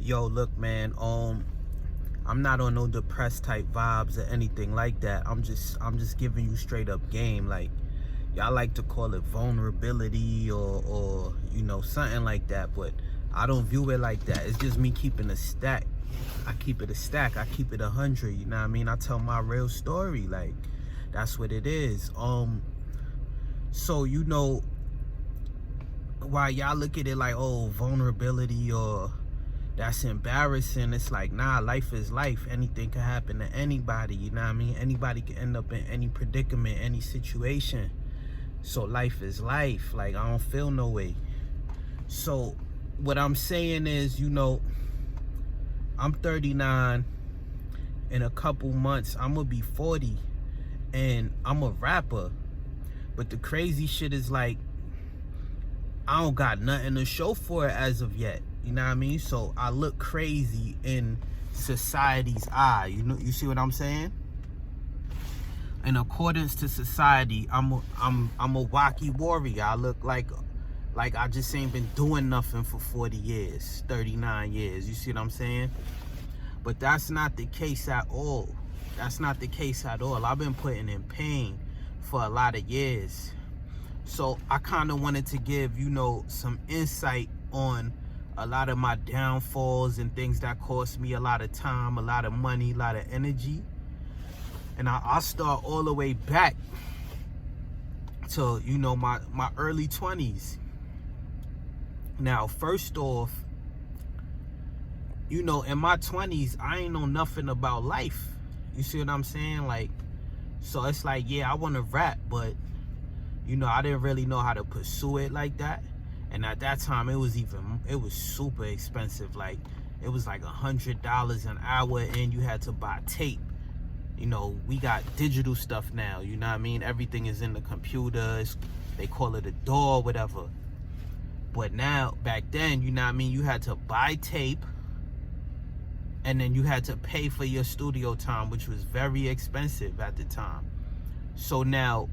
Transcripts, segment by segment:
Yo, look, man. I'm not on no depressed type vibes or anything like that. I'm just giving you straight up game. Like, y'all like to call it vulnerability or something like that, but I don't view it like that. It's just me keeping a stack. I keep it a stack. I keep it 100. You know what I mean? I tell my real story. Like, that's what it is. So while y'all look at it like, oh, vulnerability or that's embarrassing, it's like, nah, life is life. Anything can happen to anybody, you know what I mean? Anybody can end up in any predicament, any situation. So life is life. Like, I don't feel no way. So what I'm saying is, I'm 39. In a couple months, I'm gonna be 40, and I'm a rapper. But the crazy shit is, like, I don't got nothing to show for it as of yet. You know what I mean? So I look crazy in society's eye. You see what I'm saying? In accordance to society, I'm a wacky warrior. I look like I just ain't been doing nothing for 40 years, 39 years. You see what I'm saying? But that's not the case at all. That's not the case at all. I've been putting in pain for a lot of years. So I kind of wanted to give, some insight on a lot of my downfalls and things that cost me a lot of time, a lot of money, a lot of energy. And I'll start all the way back to, my early 20s. Now, first off, in my 20s, I ain't know nothing about life. You see what I'm saying? Like, so it's like, yeah, I want to rap, but I didn't really know how to pursue it like that. And at that time, it was super expensive. Like, it was like $100 an hour, and you had to buy tape. We got digital stuff now. You know what I mean? Everything is in the computer. They call it a DAW, whatever. But now, back then, you know what I mean? You had to buy tape, and then you had to pay for your studio time, which was very expensive at the time. So now,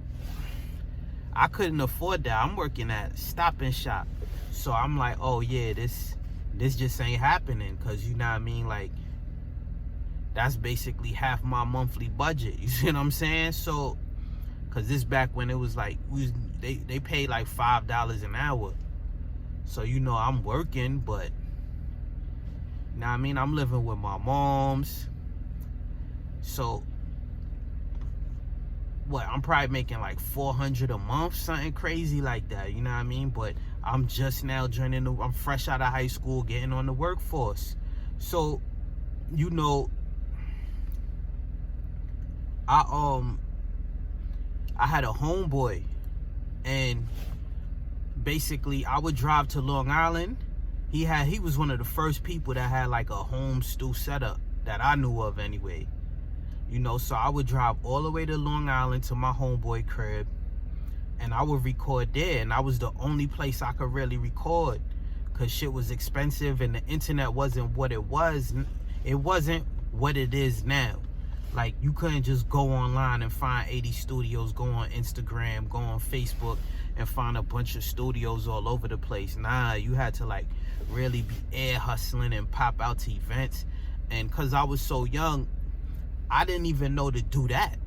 I couldn't afford that. I'm working at Stop and Shop. So I'm like, oh yeah, this just ain't happening. Cause you know what I mean? Like, that's basically half my monthly budget. You see what I'm saying? So, cause this back when it was like, they paid like $5 an hour. So, I'm working, but, you know what I mean? I'm living with my moms. So, I'm probably making like $400 a month, something crazy like that, you know what I mean? But I'm just now I'm fresh out of high school, getting on the workforce. So, I had a homeboy, and basically I would drive to Long Island. He was one of the first people that had like a home stew setup that I knew of anyway. So I would drive all the way to Long Island to my homeboy crib, and I would record there. And that was the only place I could really record, because shit was expensive and the internet wasn't what it was. It wasn't what it is now. Like, you couldn't just go online and find 80 studios, go on Instagram, go on Facebook, and find a bunch of studios all over the place. Nah, you had to like really be air hustling and pop out to events. And because I was so young, I didn't even know to do that.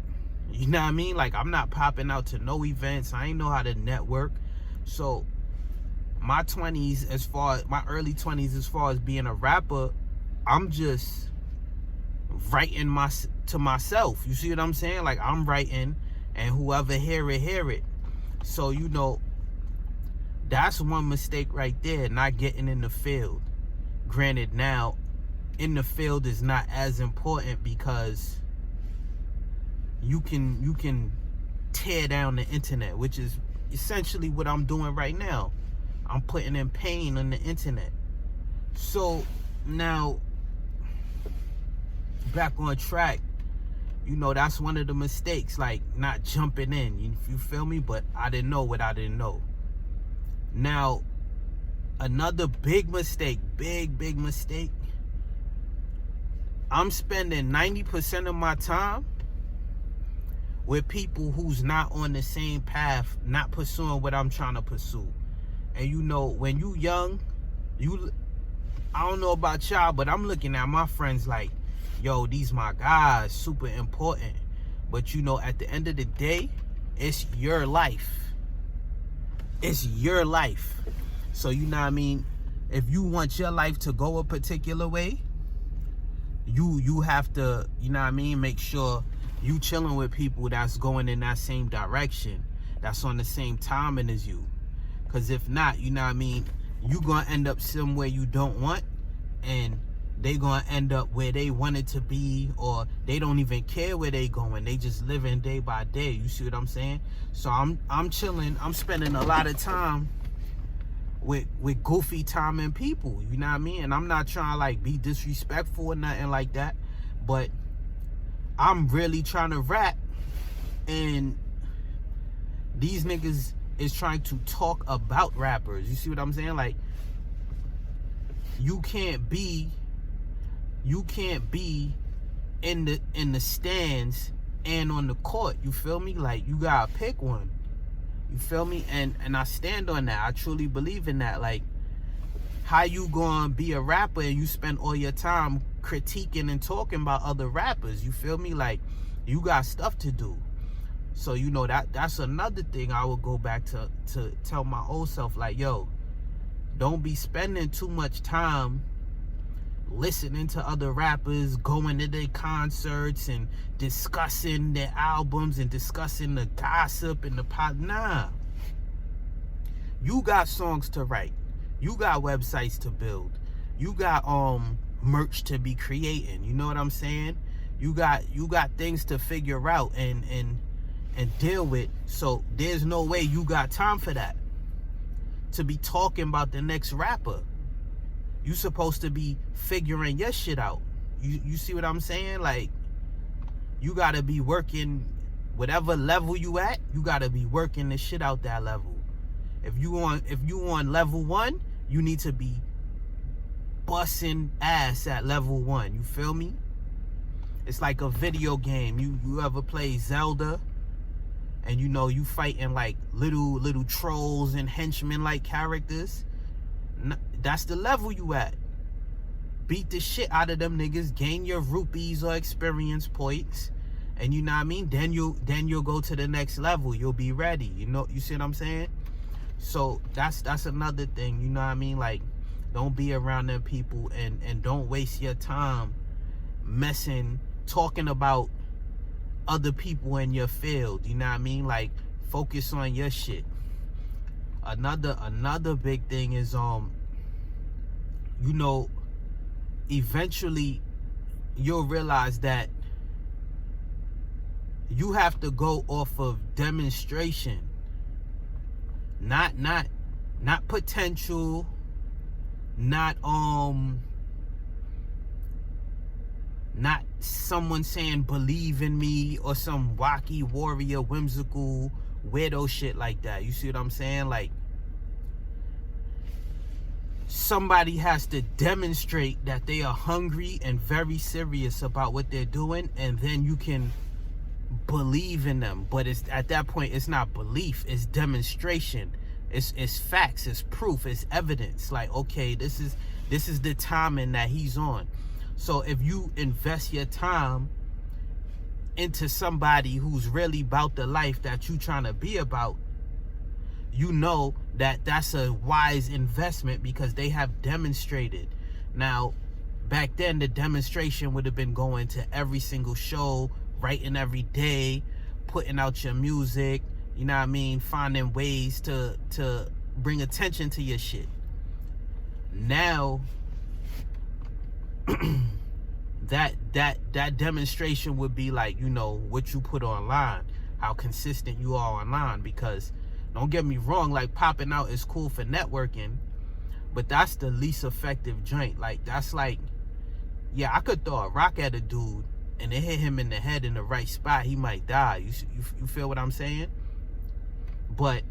You know what I mean? Like, I'm not popping out to no events. I ain't know how to network. So my early 20s, as far as being a rapper, I'm just writing to myself. You see what I'm saying? Like, I'm writing, and whoever hear it. So, that's one mistake right there, not getting in the field. Granted, now, in the field is not as important, because you can tear down the internet, which is essentially what I'm doing right now. I'm putting in pain on the internet. So now, back on track, that's one of the mistakes, like not jumping in, you feel me? But I didn't know what I didn't know. Now, another big mistake, big mistake, I'm spending 90% of my time with people who's not on the same path, not pursuing what I'm trying to pursue. And when you young, I don't know about y'all, but I'm looking at my friends like, yo, these my guys, super important. But you know, at the end of the day, it's your life. It's your life. So you know what I mean? If you want your life to go a particular way, you have to, you know what I mean, make sure you chilling with people that's going in that same direction, that's on the same timing as you. Because if not, you know what I mean, you gonna end up somewhere you don't want, and they gonna end up where they wanted to be, or they don't even care where they going. They just living day by day. You see what I'm saying? So I'm chilling. I'm spending a lot of time with goofy timing people. You know what I mean? And I'm not trying to like be disrespectful or nothing like that, but I'm really trying to rap, and these niggas is trying to talk about rappers. You see what I'm saying? Like, you can't be in the stands and on the court. You feel me? Like, you gotta pick one. You feel me? And I stand on that. I truly believe in that. Like, how you gonna be a rapper and you spend all your time critiquing and talking about other rappers? You feel me? Like, you got stuff to do. So, you know, that's another thing I would go back to tell my old self, like, yo, don't be spending too much time listening to other rappers, going to their concerts and discussing their albums and discussing the gossip and the pop. Nah. You got songs to write. You got websites to build. You got merch to be creating. You know what I'm saying? You got things to figure out and deal with. So there's no way you got time for that, to be talking about the next rapper. You supposed to be figuring your shit out. You see what I'm saying? Like, you gotta be working whatever level you at. You gotta be working the shit out that level. If you on level 1, you need to be busting ass at level 1. You feel me? It's like a video game. You ever play Zelda? And you know, you fighting like little trolls and henchmen like characters. That's the level you at. Beat the shit out of them niggas, gain your rupees or experience points, and you know what I mean? Then you'll go to the next level. You'll be ready. You know, you see what I'm saying? So that's another thing, you know what I mean? Like, don't be around them people, and don't waste your time talking about other people in your field. You know what I mean? Like, focus on your shit. Another big thing is you know, eventually you'll realize that you have to go off of demonstration, not potential, not someone saying believe in me or some wacky warrior whimsical weirdo shit like that. You see what I'm saying? Like, somebody has to demonstrate that they are hungry and very serious about what they're doing, and then you can believe in them. But it's at that point, it's not belief, it's demonstration. It's facts, it's proof, it's evidence. Like, okay, this is the timing that he's on. So if you invest your time into somebody who's really about the life that you trying to be about, you know that that's a wise investment, because they have demonstrated. Now, back then, the demonstration would have been going to every single show, writing every day, putting out your music, you know what I mean, finding ways to bring attention to your shit. Now, that demonstration would be like, you know, what you put online, how consistent you are online. Because don't get me wrong, like, popping out is cool for networking, but that's the least effective joint. Like, that's like, yeah, I could throw a rock at a dude and it hit him in the head in the right spot, he might die. You feel what I'm saying? But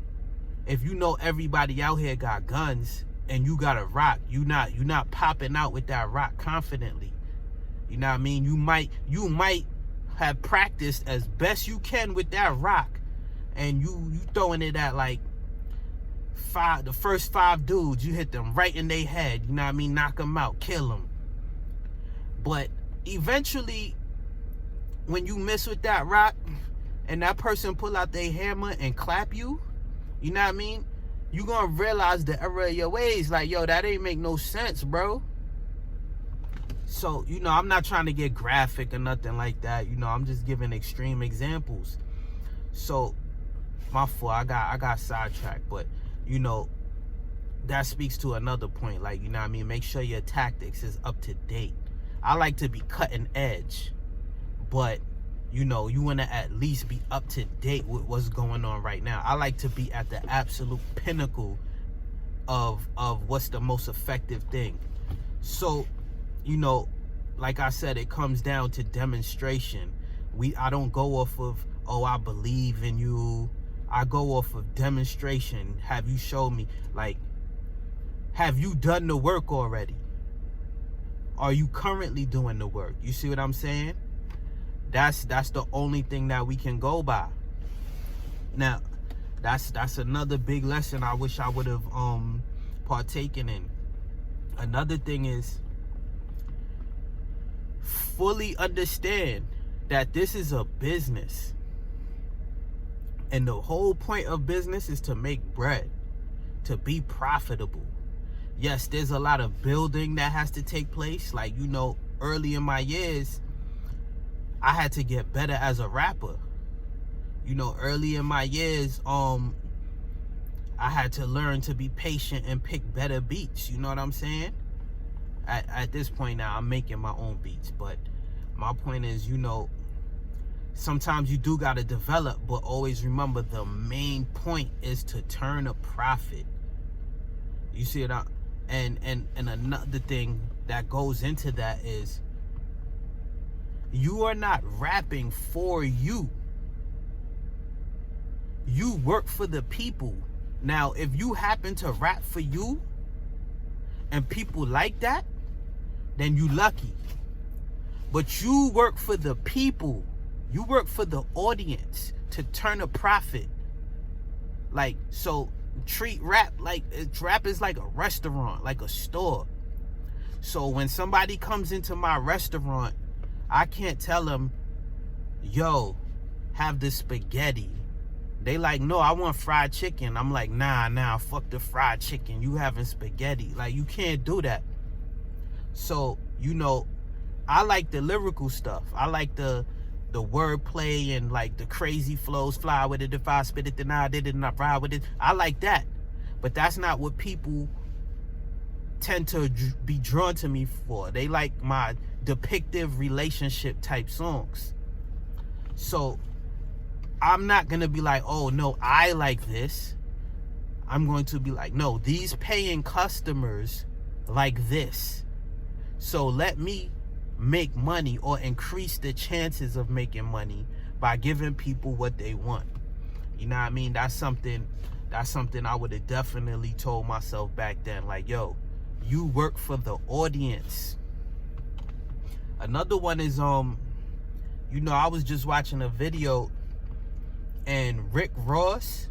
if you know everybody out here got guns and you got a rock, you not popping out with that rock confidently. You know what I mean? You might have practiced as best you can with that rock, and you throwing it at like the first 5 dudes, you hit them right in their head, you know what I mean? Knock them out, kill them. But eventually, when you mess with that rock and that person pull out their hammer and clap you, you know what I mean? You gonna realize the error of your ways. Like, yo, that ain't make no sense, bro. So, you know, I'm not trying to get graphic or nothing like that. You know, I'm just giving extreme examples. So, my fault, I got sidetracked. But, you know, that speaks to another point. Like, you know what I mean? Make sure your tactics is up to date. I like to be cutting edge. But, you know, you want to at least be up to date with what's going on right now. I like to be at the absolute pinnacle of what's the most effective thing. So, you know, like I said, it comes down to demonstration. I don't go off of, oh, I believe in you. I go off of demonstration. Have you showed me? Like, have you done the work already? Are you currently doing the work? You see what I'm saying? That's the only thing that we can go by. Now, that's another big lesson I wish I would have partaken in. Another thing is, fully understand that this is a business. And the whole point of business is to make bread, to be profitable. Yes, there's a lot of building that has to take place. Like, you know, early in my years, I had to get better as a rapper. You know, early in my years, I had to learn to be patient and pick better beats. You know what I'm saying? At this point now, I'm making my own beats. But my point is, you know, sometimes you do got to develop, but always remember the main point is to turn a profit. You see it? And another thing that goes into that is, you are not rapping for you. You work for the people. Now, if you happen to rap for you and people like that, then you lucky. But you work for the people. You work for the audience to turn a profit. Like, so treat rap like, rap is like a restaurant, like a store. So when somebody comes into my restaurant, I can't tell them, yo, have the spaghetti. They like, no, I want fried chicken. I'm like, nah, fuck the fried chicken. You having spaghetti. Like, you can't do that. So, you know, I like the lyrical stuff. I like the wordplay and like the crazy flows. Fly with it, if I spit it, then I did it, and I ride with it. I like that. But that's not what people tend to be drawn to me for. They like my depictive relationship type songs. So I'm not gonna be like, oh no, I like this. I'm going to be like, no, these paying customers like this. So let me make money or increase the chances of making money by giving people what they want. You know what I mean? That's something I would have definitely told myself back then. Like, yo, you work for the audience. Another one is, you know, I was just watching a video and Rick Ross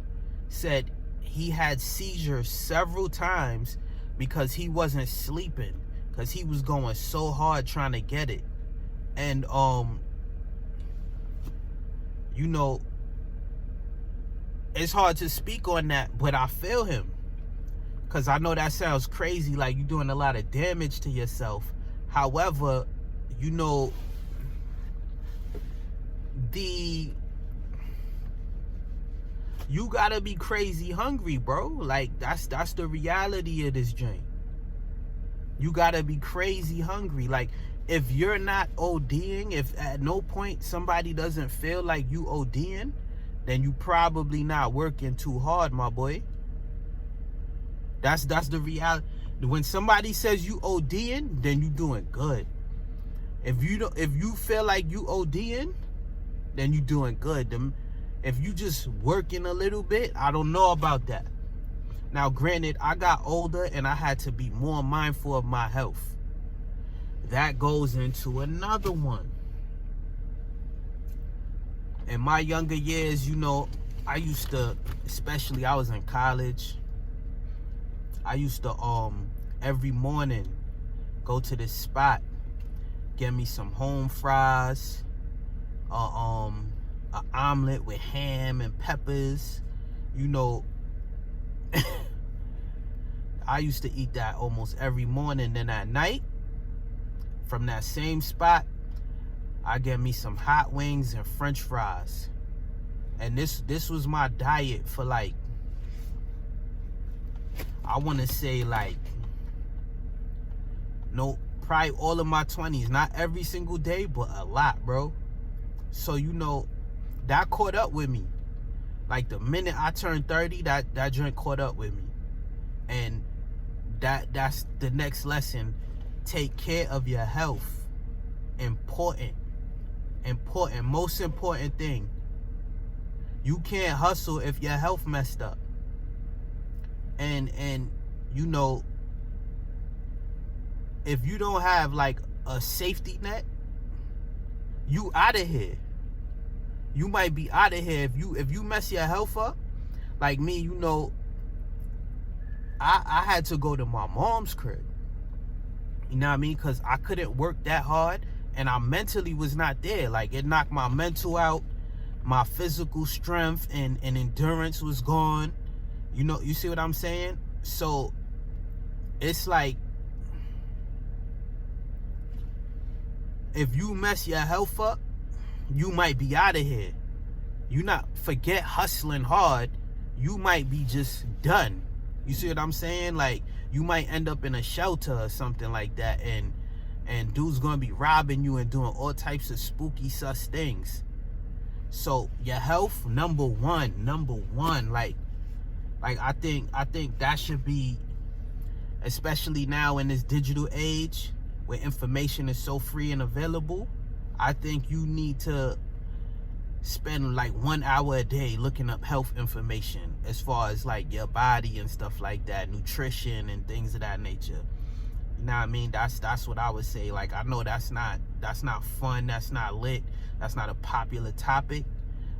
said he had seizures several times because he wasn't sleeping, because he was going so hard trying to get it. And, you know, it's hard to speak on that, but I feel him. Because I know that sounds crazy, like you're doing a lot of damage to yourself. However, you know, you gotta be crazy hungry, bro. Like, that's the reality of this joint. You gotta be crazy hungry. Like, if you're not ODing, if at no point somebody doesn't feel like you ODing, then you probably not working too hard, my boy. That's the reality. When somebody says you ODing, then you doing good. If you feel like you ODing, then you doing good. If you just working a little bit, I don't know about that. Now, granted, I got older and I had to be more mindful of my health. That goes into another one. In my younger years, you know, I used to, especially I was in college, I used to every morning go to this spot, get me some home fries, an omelet with ham and peppers. You know, I used to eat that almost every morning. Then at night, from that same spot, I get me some hot wings and French fries. And this was my diet for like, I want to say like, no, probably all of my 20s. Not every single day, but a lot, bro. So, you know, that caught up with me. Like the minute I turned 30, that drink caught up with me. And that's the next lesson. Take care of your health. Important. Most important thing. You can't hustle if your health messed up. And you know, if you don't have like a safety net, you out of here. You might be out of here if you mess your health up. Like me, you know, I had to go to my mom's crib. You know what I mean? Because I couldn't work that hard, and I mentally was not there. Like, it knocked my mental out. My physical strength and endurance was gone. You know, you see what I'm saying? So it's like, if you mess your health up, you might be out of here. You not forget hustling hard. You might be just done. You see what I'm saying? Like, you might end up in a shelter or something like that, and dude's gonna be robbing you and doing all types of spooky sus things. So your health, number one. Like I think that should be, especially now in this digital age where information is so free and available. I think you need to spend like 1 hour a day looking up health information as far as like your body and stuff like that, nutrition and things of that nature. You know what I mean? That's what I would say. Like, I know that's not fun, that's not lit, that's not a popular topic,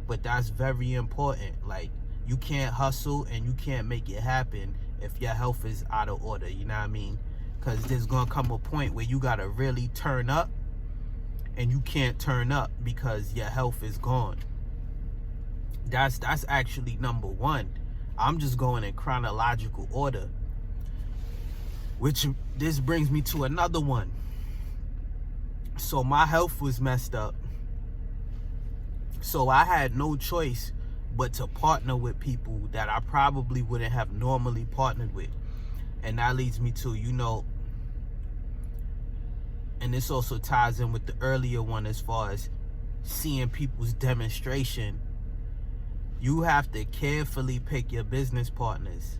but that's very important. Like, you can't hustle and you can't make it happen if your health is out of order. You know what I mean? Because there's gonna come a point where you gotta really turn up, and you can't turn up because your health is gone. That's actually number one. I'm just going in chronological order, which this brings me to another one. So my health was messed up, so I had no choice but to partner with people that I probably wouldn't have normally partnered with. And that leads me to, you know, and this also ties in with the earlier one as far as seeing people's demonstration. You have to carefully pick your business partners.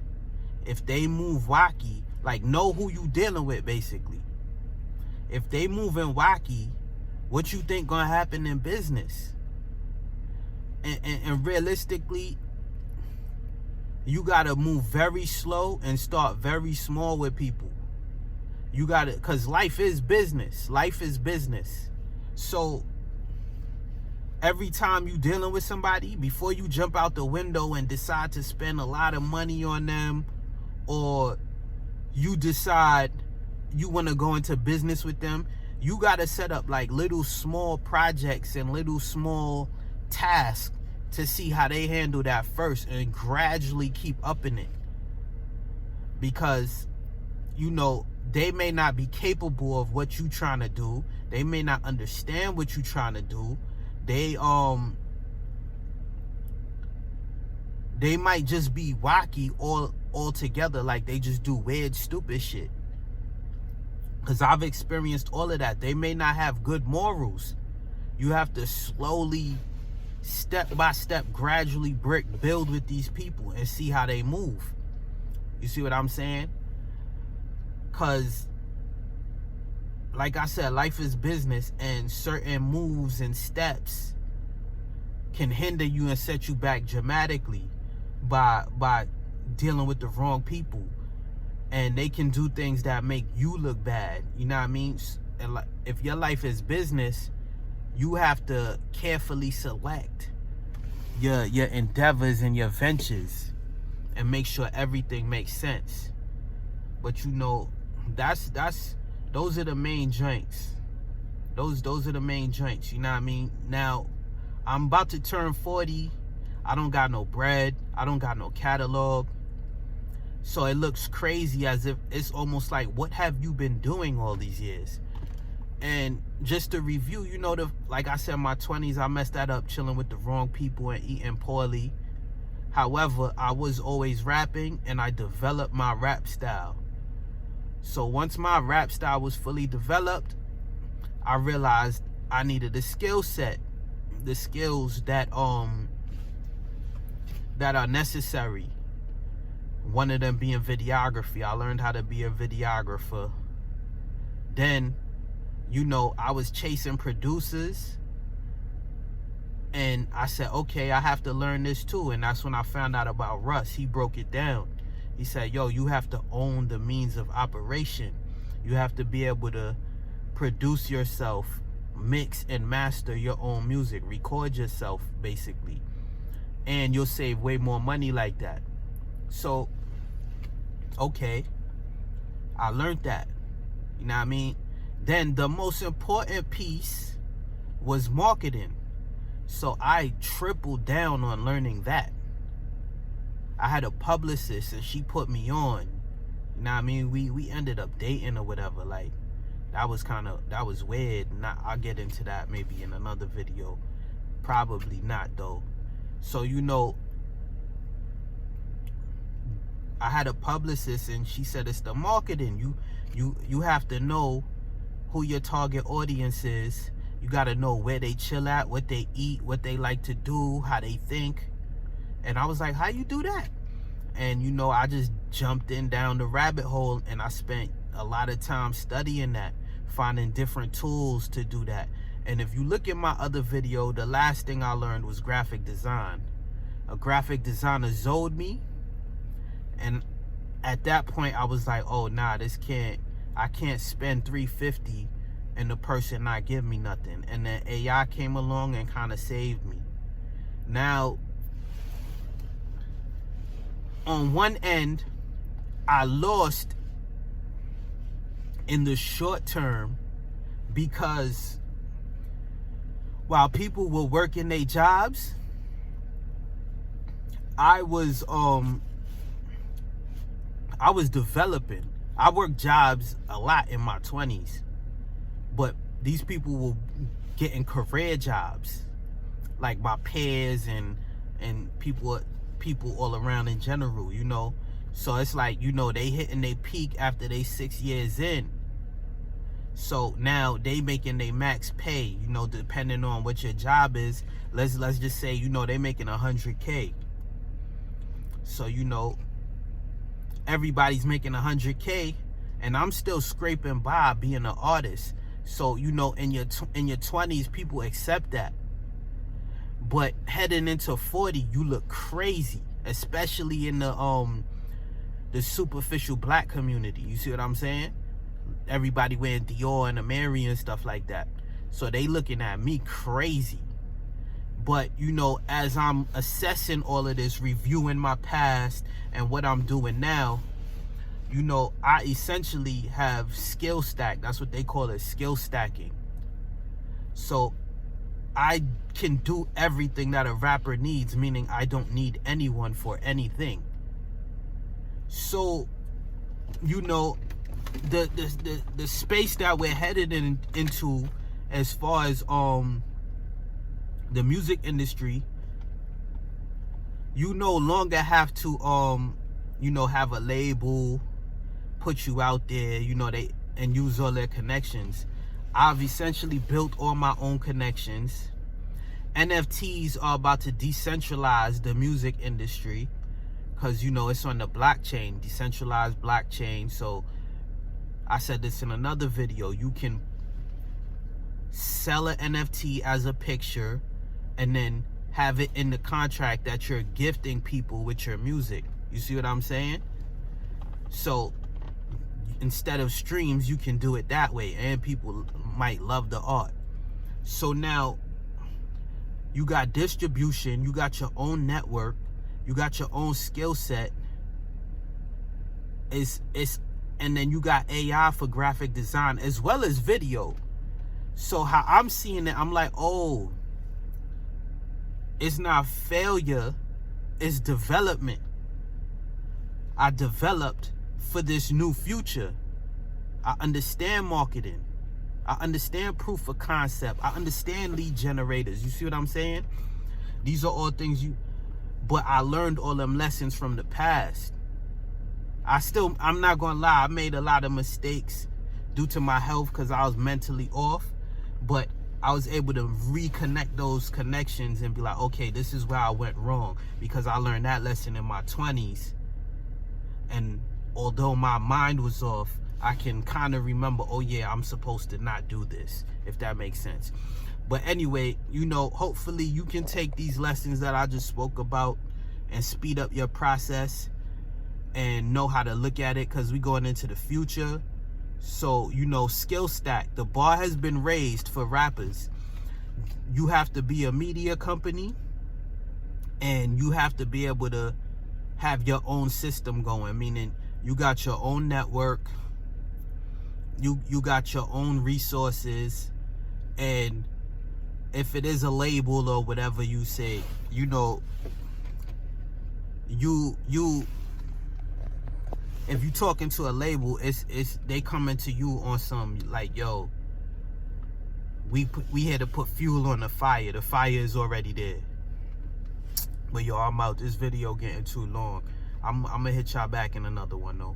If they move wacky, like, know who you dealing with, basically. If they moving wacky, what you think gonna happen in business? And realistically, you gotta move very slow and start very small with people. You gotta, because life is business. So every time you dealing with somebody, before you jump out the window and decide to spend a lot of money on them, or you decide you want to go into business with them, you gotta set up like little small projects and little small tasks to see how they handle that first, and gradually keep upping it. Because, you know, they may not be capable of what you trying to do. They may not understand what you trying to do. They might just be wacky all together. Like, they just do weird, stupid shit. Because I've experienced all of that. They may not have good morals. You have to slowly, step by step, gradually build with these people and see how they move. You see what I'm saying? Because, like I said, life is business, and certain moves and steps can hinder you and set you back dramatically by dealing with the wrong people. And they can do things that make you look bad. You know what I mean? And if your life is business, you have to carefully select your endeavors and your ventures and make sure everything makes sense. But you know, those are the main joints. Those are the main joints, you know what I mean? Now, I'm about to turn 40. I don't got no bread. I don't got no catalog. So it looks crazy, as if it's almost like, what have you been doing all these years? And just to review, you know, like I said, in my 20s, I messed that up chilling with the wrong people and eating poorly. However, I was always rapping, and I developed my rap style. So once my rap style was fully developed, I realized I needed a skill set, the skills that are necessary. One of them being videography. I learned how to be a videographer. Then, you know, I was chasing producers, and I said, okay, I have to learn this too. And that's when I found out about Russ. He broke it down. He said, yo, you have to own the means of operation. You have to be able to produce yourself, mix and master your own music, record yourself, basically. And you'll save way more money like that. So, okay, I learned that. You know what I mean? Then the most important piece was marketing. So I tripled down on learning that. I had a publicist, and she put me on. You know what I mean? We ended up dating or whatever. Like, that was weird. I'll get into that maybe in another video. Probably not, though. So, you know, I had a publicist, and she said it's the marketing. You have to know who your target audience is. You got to know where they chill at, what they eat, what they like to do, how they think. And I was like, how you do that? And, you know, I just jumped down the rabbit hole, and I spent a lot of time studying that, finding different tools to do that. And if you look at my other video, the last thing I learned was graphic design. A graphic designer zoed me. And at that point, I was like, oh, nah, I can't spend $350 and the person not give me nothing. And then AI came along and kind of saved me. Now, on one end, I lost in the short term, because while people were working their jobs, I was developing. I worked jobs a lot in my 20s, but these people were getting career jobs, like my peers and people all around in general, you know. So it's like, you know, they hitting their peak after they 6 years in. So now they making their max pay, you know, depending on what your job is. Let's just say, you know, they making 100K. So, you know, everybody's making 100K, and I'm still scraping by being an artist. So, you know, in your 20s, people accept that. But heading into 40, you look crazy, especially in the superficial black community. You see what I'm saying? Everybody wearing Dior and Amiri and stuff like that. So they looking at me crazy. But, you know, as I'm assessing all of this, reviewing my past and what I'm doing now, you know, I essentially have skill stack. That's what they call it, skill stacking. So I can do everything that a rapper needs, meaning I don't need anyone for anything. So, you know, the space that we're headed into as far as the music industry, you no longer have to you know, have a label put you out there, you know, and use all their connections. I've essentially built all my own connections. NFTs are about to decentralize the music industry, because, you know, it's on the blockchain, decentralized blockchain. So I said this in another video, you can sell an NFT as a picture and then have it in the contract that you're gifting people with your music. You see what I'm saying? So instead of streams, you can do it that way, and people might love the art. So now you got distribution, you got your own network, you got your own skill set. It's And then you got AI for graphic design as well as video. So how I'm seeing it, I'm like, oh, it's not failure, it's development. I developed for this new future. I understand marketing. I understand proof of concept. I understand lead generators. You see what I'm saying? These are all things but I learned all them lessons from the past. I'm not gonna lie, I made a lot of mistakes due to my health because I was mentally off, but I was able to reconnect those connections and be like, okay, this is where I went wrong, because I learned that lesson in my 20s. And although my mind was off, I can kind of remember, oh yeah, I'm supposed to not do this, if that makes sense. But anyway, you know, hopefully you can take these lessons that I just spoke about and speed up your process and know how to look at it, because we're going into the future. So, you know, skill stack, the bar has been raised for rappers. You have to be a media company, and you have to be able to have your own system going, meaning you got your own network, you got your own resources, and if it is a label or whatever you say, you know, if you talking to a label, it's they coming to you on some like, yo, we here to put fuel on the fire. The fire is already there. But yo, I'm out. This video getting too long. I'm gonna hit y'all back in another one though.